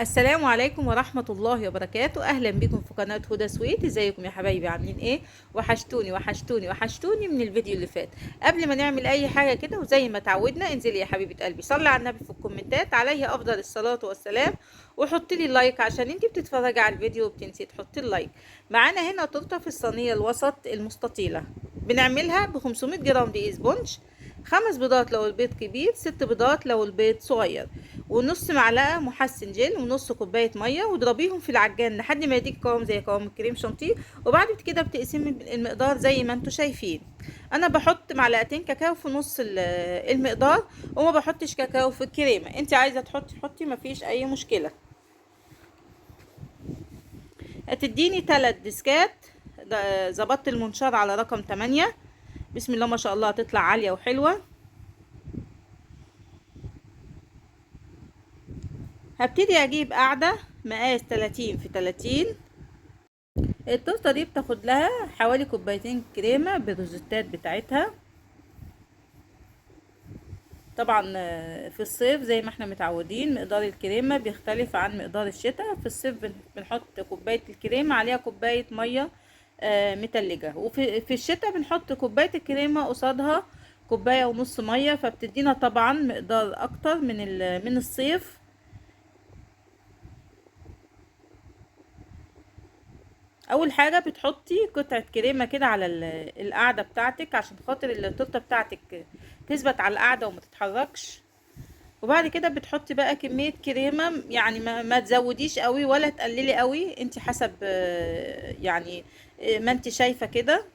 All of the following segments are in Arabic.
السلام عليكم ورحمة الله وبركاته. أهلا بكم في قناة هدى سويت. ازيكم يا حبايبي؟ عاملين ايه؟ وحشتوني وحشتوني وحشتوني من الفيديو اللي فات. قبل ما نعمل اي حاجة كده وزي ما تعودنا، انزلي يا حبيبة قلبي صلي على النبي في الكومنتات عليه افضل الصلاة والسلام، وحطي لي اللايك عشان انتي بتتفرجي على الفيديو وبتنسي تحطي اللايك. معانا هنا تورته في الصينية الوسط المستطيلة، بنعملها ب 500 جرام دقيق سبونج، 5 بيضات لو البيض كبير، 6 بيضات لو البيض صغير، ونص معلقه محسن جل، ونص كوبايه ميه، واضربيهم في العجان لحد ما يديك قوام زي قوام الكريم شانتيه. وبعد كده بتقسمي المقدار زي ما انتوا شايفين. انا بحط معلقتين كاكاو في نص المقدار، وما بحطش كاكاو في الكريمه. انت عايزه تحطي حطي، مفيش اي مشكله. هتديني 3 ديسكات. ظبطت المنشار على رقم 8. بسم الله ما شاء الله هتطلع عاليه وحلوه. هبتدي اجيب قاعده مقاس 30 في 30. التورته دي بتاخد لها حوالي كوبايتين كريمه بالروزيتات بتاعتها. طبعا في الصيف زي ما احنا متعودين مقدار الكريمه بيختلف عن مقدار الشتاء. في الصيف بنحط كوبايه الكريمه عليها كوبايه ميه متلجه، وفي الشتاء بنحط كوبايه الكريمه قصادها كوبايه ونص ميه، فبتدينا طبعا مقدار اكتر من الصيف. اول حاجه بتحطي قطعه كريمه كده على القاعده بتاعتك عشان خاطر التورته بتاعتك تثبت على القاعده وما تتحركش. وبعد كده بتحطي بقى كميه كريمه، يعني ما تزوديش قوي ولا تقللي قوي، انت حسب يعني ما انت شايفه كده.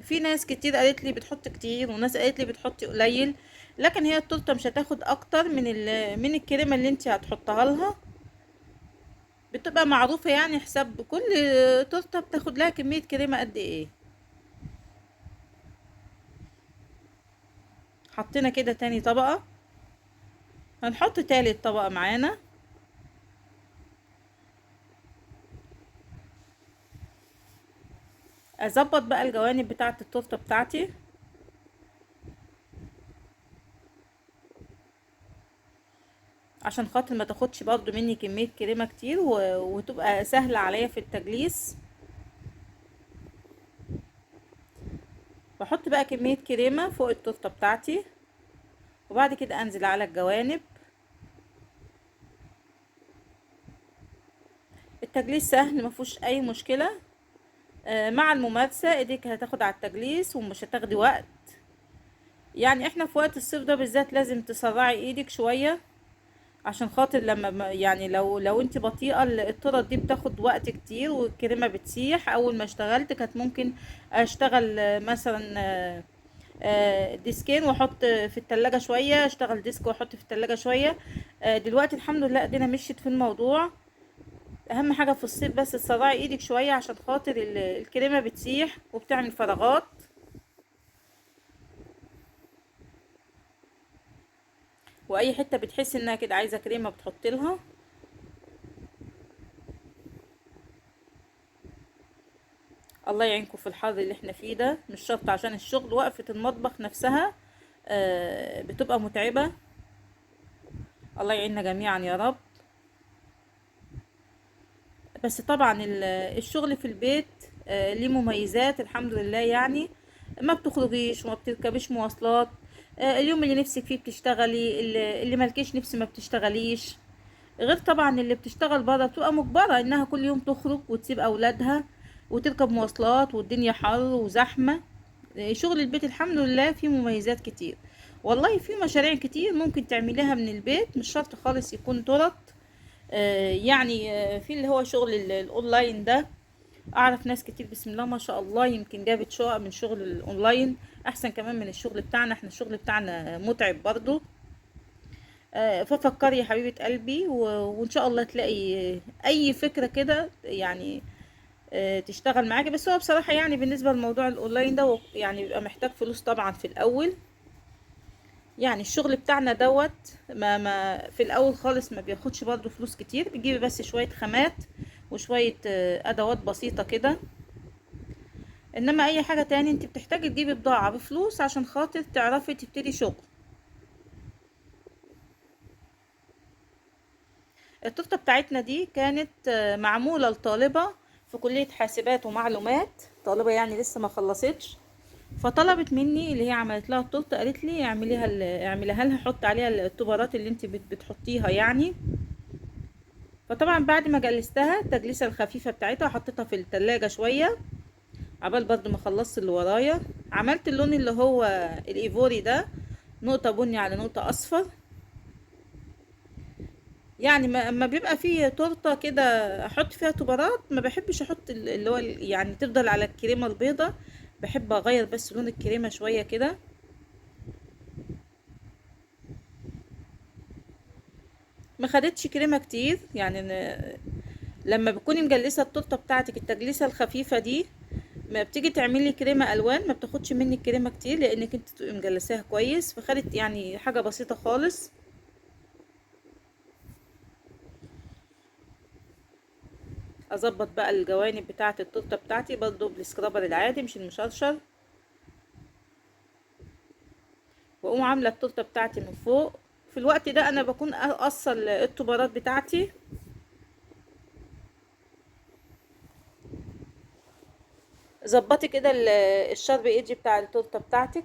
في ناس كتير قالت لي بتحط كتير، وناس قالت لي بتحطي قليل، لكن هي التورته مش هتاخد اكتر من الكريمه اللي انت هتحطها لها. بتبقى معروفة يعني حساب كل تورتة بتاخد لها كمية كريمة قد ايه. حطينا كده تاني طبقة، هنحط تالت طبقة معانا. اظبط بقى الجوانب بتاعة التورتة بتاعتي عشان خاطر ما تاخدش برضو مني كمية كريمة كتير وتبقى سهلة عليا في التجليس. بحط بقى كمية كريمة فوق التورتة بتاعتي، وبعد كده انزل على الجوانب. التجليس سهل مفيهوش اي مشكلة. مع الممارسة ايديك هتاخد على التجليس ومش هتاخدي وقت. يعني احنا في وقت الصيف ده بالذات لازم تسرعي ايدك شوية، عشان خاطر لما يعني لو انت بطيئة الطرد دي بتاخد وقت كتير والكريمة بتسيح. اول ما اشتغلت كانت ممكن اشتغل مثلا ديسكين واحط في التلاجة شوية، اشتغل ديسك واحط في التلاجة شوية. دلوقتي الحمد لله ايدينا مشيت في الموضوع. اهم حاجة في الصيف بس تسرعي ايدك شوية عشان خاطر الكريمة بتسيح وبتعمل فراغات. واي حتة بتحس انها كده عايزة كريمة بتحط لها. الله يعينكم في الحر اللي احنا فيه ده، مش شرط عشان الشغل، وقفة المطبخ نفسها بتبقى متعبة. الله يعيننا جميعا يا رب. بس طبعا الشغل في البيت ليه مميزات الحمد لله. يعني ما بتخرجيش وما بتركبيش مواصلات. اليوم اللي نفسك فيه بتشتغلي، اللي مالكيش نفس ما بتشتغليش. غير طبعا اللي بتشتغل بره بتبقى مجبرة انها كل يوم تخرج وتسيب اولادها وتركب مواصلات والدنيا حر وزحمة. شغل البيت الحمد لله فيه مميزات كتير. والله في مشاريع كتير ممكن تعمليها من البيت، مش شرط خالص يكون ترط. يعني في اللي هو شغل الاونلاين ده. اعرف ناس كتير بسم الله ما شاء الله يمكن جابت شقق من شغل الاونلاين احسن كمان من الشغل بتاعنا. احنا الشغل بتاعنا متعب برضو. ففكري يا حبيبة قلبي وان شاء الله تلاقي اي فكرة كده يعني تشتغل معاكي. بس هو بصراحة يعني بالنسبة لموضوع الاونلاين ده يعني بيبقى محتاج فلوس طبعا في الاول. يعني الشغل بتاعنا دوت ما في الاول خالص ما بياخدش برضه فلوس كتير، بتجيبي بس شوية خامات وشوية ادوات بسيطة كده. انما اي حاجة تاني انت بتحتاجي تجيبي بضاعة بفلوس عشان خاطر تعرفي تبتدي شغل. التورته بتاعتنا دي كانت معموله لطالبه في كليه حاسبات ومعلومات، طالبه يعني لسه ما خلصتش. فطلبت مني اللي هي عملت لها التورته، قالت لي اعمليها لها، حط عليها التبارات اللي انت بتحطيها يعني. فطبعا بعد ما جلستها التجليسه الخفيفه بتاعتها وحطيتها في التلاجة شويه عبال برضو ما خلصت اللي ورايا. عملت اللون اللي هو الايفوري ده، نقطه بني على نقطه اصفر. يعني اما بيبقى فيه تورته كده احط فيها تبرات، ما بحبش احط اللي هو يعني تفضل على الكريمه البيضه، بحب اغير بس لون الكريمه شويه كده. ما خدتش كريمه كتير يعني لما بتكوني مجلسه التورته بتاعتك التجليسه الخفيفه دي، ما بتيجي تعملي كريمه الوان ما بتاخدش منك كريمه كتير، لانك انت تبقي مجلساها كويس. فخدت يعني حاجه بسيطه خالص. اظبط بقى الجوانب بتاعه التورته بتاعتي برضو بالسكرابر العادي مش المشرشر، واقوم عامله التورته بتاعتي من فوق. في الوقت ده انا بكون قصه الطبارات بتاعتي. ظبطي كده الشرب ايدج بتاع التورته بتاعتك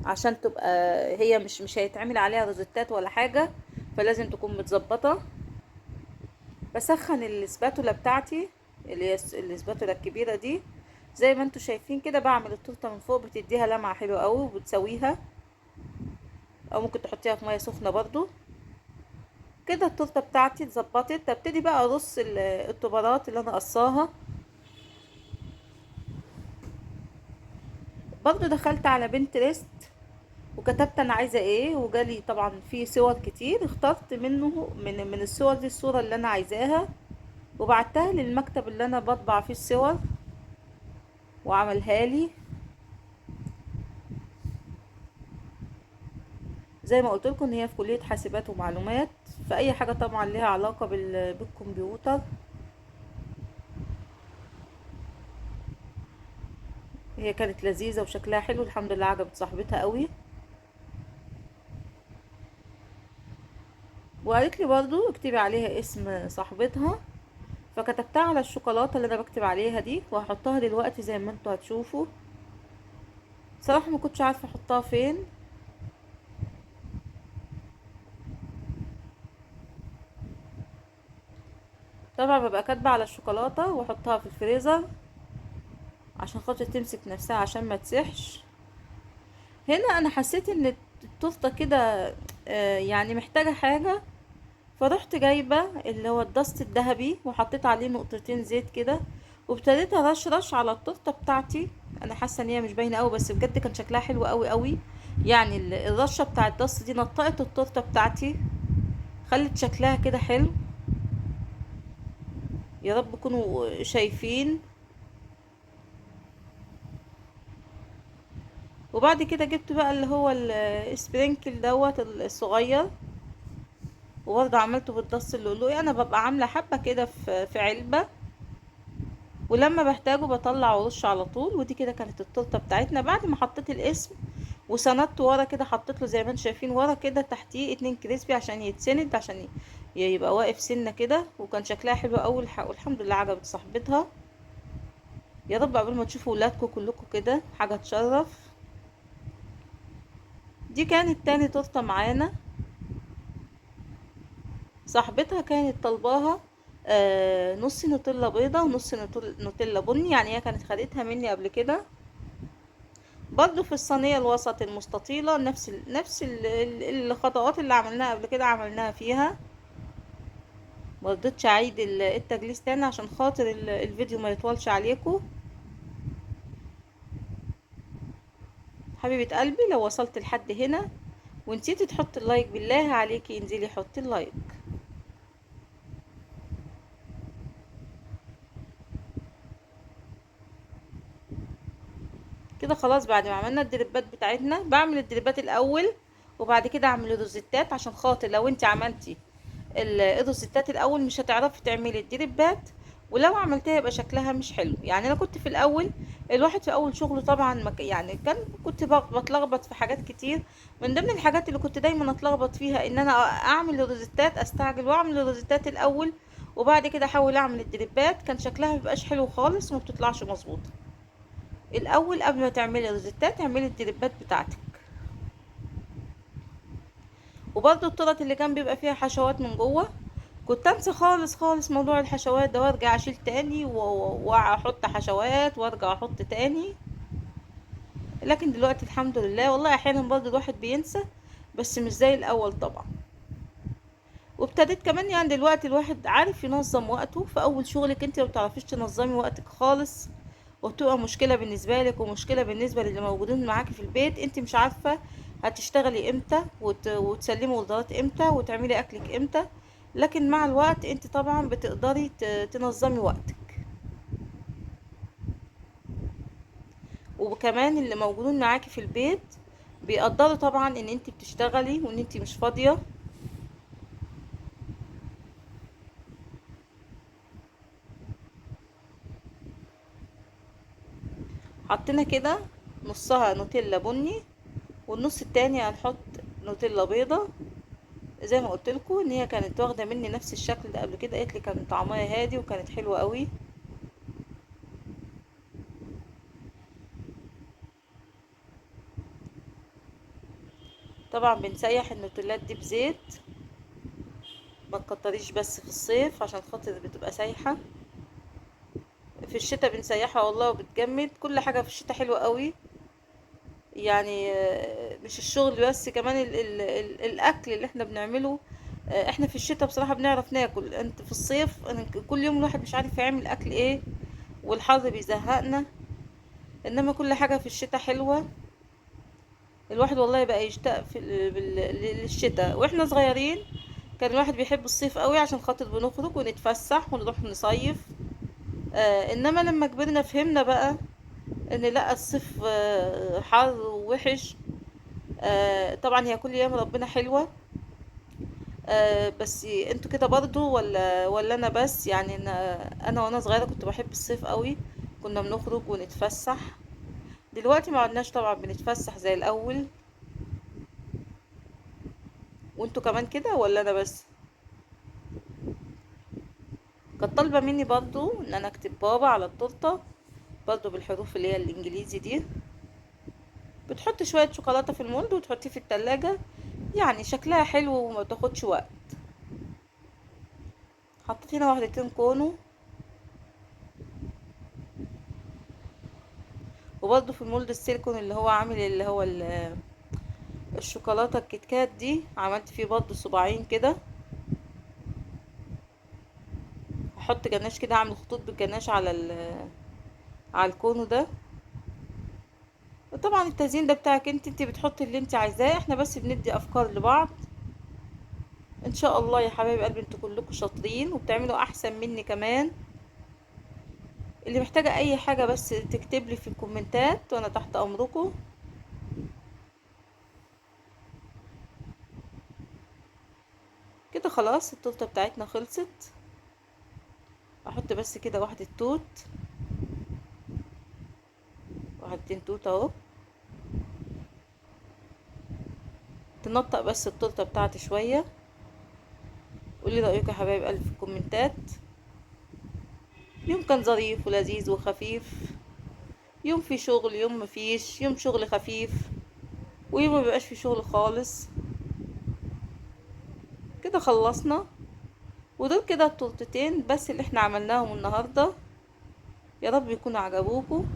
عشان تبقى هي مش هيتعمل عليها روزيتات ولا حاجه، فلازم تكون متظبطه. بسخن الاسباتولا بتاعتي اللي هي الاسباتولا الكبيره دي، زي ما انتوا شايفين كده. بعمل التورته من فوق، بتديها لمعه حلوه قوي وبتسويها، او ممكن تحطيها في ميه سخنه برضو. كده التورته بتاعتي اتظبطت. ابتدي بقى ارص الطبقات اللي انا قصاها. برضو دخلت على بنترست وكتبت انا عايزه ايه، وجالي طبعا في صور كتير، اخترت منه من الصور دي الصوره اللي انا عايزاها، وبعتها للمكتب اللي انا بطبع فيه الصور وعملها لي. زي ما قلت لكم ان هي في كليه حاسبات ومعلومات، فاي حاجه طبعا ليها علاقه بالكمبيوتر. هي كانت لذيذه وشكلها حلو، الحمد لله عجبت صاحبتها قوي. وقالت لي برضو اكتبي عليها اسم صاحبتها، فكتبتها على الشوكولاته اللي انا بكتب عليها دي، وهحطها دلوقتي زي ما انتوا هتشوفوا. صراحه ما كنتش عارفه احطها فين. طبعا ببقى كاتبه على الشوكولاته واحطها في الفريزر عشان خاطر تمسك نفسها عشان ما تسحش. هنا انا حسيت ان التورته كده يعني محتاجه حاجه، فرحت جايبه اللي هو الدست الذهبي وحطيت عليه نقطتين زيت كده، وابتديت ارشرش على التورته بتاعتي. انا حاسه ان هي مش باينه قوي، بس بجد كان شكلها حلو قوي قوي. يعني الرشه بتاع الدست دي نطقت التورته بتاعتي، خلت شكلها كده حلو. يا رب تكونوا شايفين. وبعد كده جبت بقى اللي هو السبرينكل دوت الصغير، وبرضه عملته بالدست اللؤلؤي. انا ببقى عامله حبه كده في علبه، ولما بحتاجه بطلع وارش على طول. ودي كده كانت التورته بتاعتنا بعد ما حطيت الاسم وسندت ورا كده. حطيت له زي ما انتم شايفين ورا كده تحتيه 2 كريسبي عشان يتسند، عشان يبقى واقف سنه كده. وكان شكلها حلو قوي والحمد لله عجبت صاحبتها. يا رب قبل ما تشوفوا ولادكم كلكم كده حاجه تشرف. دي كانت تاني تورته معانا. صاحبتها كانت طالباها نص نوتيلا بيضة ونص نوتيلا بني، يعني هي كانت خدتها مني قبل كده برضو في الصينية الوسط المستطيلة. الخطوات اللي عملناها قبل كده عملناها فيها. مرضتش اعيد التجليس تاني عشان خاطر الفيديو ما يطولش عليكم. حبيبة قلبي لو وصلت لحد هنا ونسيتي تحط اللايك، بالله عليكي انزلي حطي اللايك. كده خلاص. بعد ما عملنا الدريبات بتاعتنا، بعمل الدريبات الاول وبعد كده اعمل الروزيتات، عشان خاطر لو انت عملتي الروزيتات الاول مش هتعرفي تعملي الدريبات، ولو عملتها يبقى شكلها مش حلو. يعني انا كنت في الاول، الواحد في اول شغله طبعا يعني كنت بتلخبط في حاجات كتير. من ضمن الحاجات اللي كنت دايما اتلخبط فيها ان انا اعمل الروزيتات، استعجل واعمل الروزيتات الاول وبعد كده احاول اعمل الدريبات، كان شكلها مبيبقاش حلو خالص وما بتطلعش مظبوطه. الاول قبل ما تعملي الروزيتات اعملي الدريبات بتاعتك. وبرضو الطرط اللي كان بيبقى فيها حشوات من جوه، كنت انسى خالص خالص موضوع الحشوات ده، وارجع اشيل تاني واحط حشوات وارجع احط تاني. لكن دلوقتي الحمد لله، والله احيانا برضو الواحد بينسى، بس مش زي الاول طبعا. وابتديت كمان يعني دلوقتي الواحد عارف ينظم وقته. في اول شغلك انت ما بتعرفيش تنظمي وقتك خالص، وبتبقى مشكلة بالنسبة لك ومشكلة بالنسبة للي موجودين معاكي في البيت. انت مش عارفة هتشتغلي امتى وتسلمي اوردرات امتى وتعملي اكلك امتى. لكن مع الوقت انت طبعا بتقدري تنظمي وقتك. وكمان اللي موجودين معاكي في البيت بيقدروا طبعا ان انت بتشتغلي وان انت مش فاضية. حطينا كده نصها نوتيلا بني، والنص التاني هنحط نوتيلا بيضة. زي ما قلت لكم ان هي كانت واخده مني نفس الشكل ده قبل كده، قالت لي كان طعمها هادي وكانت حلوه قوي. طبعا بنسيح النوتيلات دي بزيت، ما تكتريش بس في الصيف عشان خاطر بتبقى سايحه. في الشتاء بنسيحها والله وبتجمد. كل حاجه في الشتاء حلوه قوي. يعني مش الشغل بس، كمان الاكل اللي احنا بنعمله. احنا في الشتاء بصراحه بنعرف ناكل. انت في الصيف كل يوم الواحد مش عارف يعمل اكل ايه، والحر بيزهقنا. انما كل حاجه في الشتاء حلوه. الواحد والله بقى يشتاق للشتاء. واحنا صغيرين كان الواحد بيحب الصيف قوي عشان خاطر بنخرج ونتفسح ونروح نصيف. انما لما كبرنا فهمنا بقى ان لا، الصيف حر ووحش. طبعا هي كل ايام ربنا حلوة. بس انتوا كده برضو ولا انا بس؟ يعني انا وانا صغيرة كنت بحب الصيف قوي، كنا بنخرج ونتفسح. دلوقتي ما عدناش طبعا بنتفسح زي الاول. وانتوا كمان كده ولا انا بس؟ كانت طالبة مني برضو ان انا اكتب بابا على التورتة، برضو بالحروف اللي هي الانجليزي دي. بتحط شوية شوكولاتة في المولد وتحطيه في التلاجة، يعني شكلها حلو وما تاخدش وقت. حطيت هنا واحدتين كونو. وبرضو في المولد السيليكون اللي هو عامل اللي هو الشوكولاتة الكيت كات دي، عملت فيه برضو صباعين كده. هحط جناش كده، اعمل خطوط بالجناش على الكونو ده. طبعا التزيين ده بتاعك انت بتحطي اللي انت عايزاه، احنا بس بندي افكار لبعض. ان شاء الله يا حبايب قلبي انتوا كلكم شاطرين وبتعملوا احسن مني كمان. اللي محتاجة اي حاجة بس تكتب لي في الكومنتات وانا تحت امركم. كده خلاص التورته بتاعتنا خلصت. احط بس كده واحدة توت، واحدتين توت اهو. تنطق بس التورته بتاعتي شوية. قولي رأيكم يا حبايب قلبي في الكومنتات. يوم كان ظريف ولذيذ وخفيف، يوم في شغل يوم مفيش، يوم شغل خفيف ويوم مبيبقاش في شغل خالص. كده خلصنا. ودول كده التورتتين بس اللي احنا عملناهم النهاردة. يا رب يكونوا عجبوكم،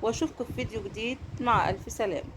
واشوفكم في فيديو جديد. مع الف سلامة.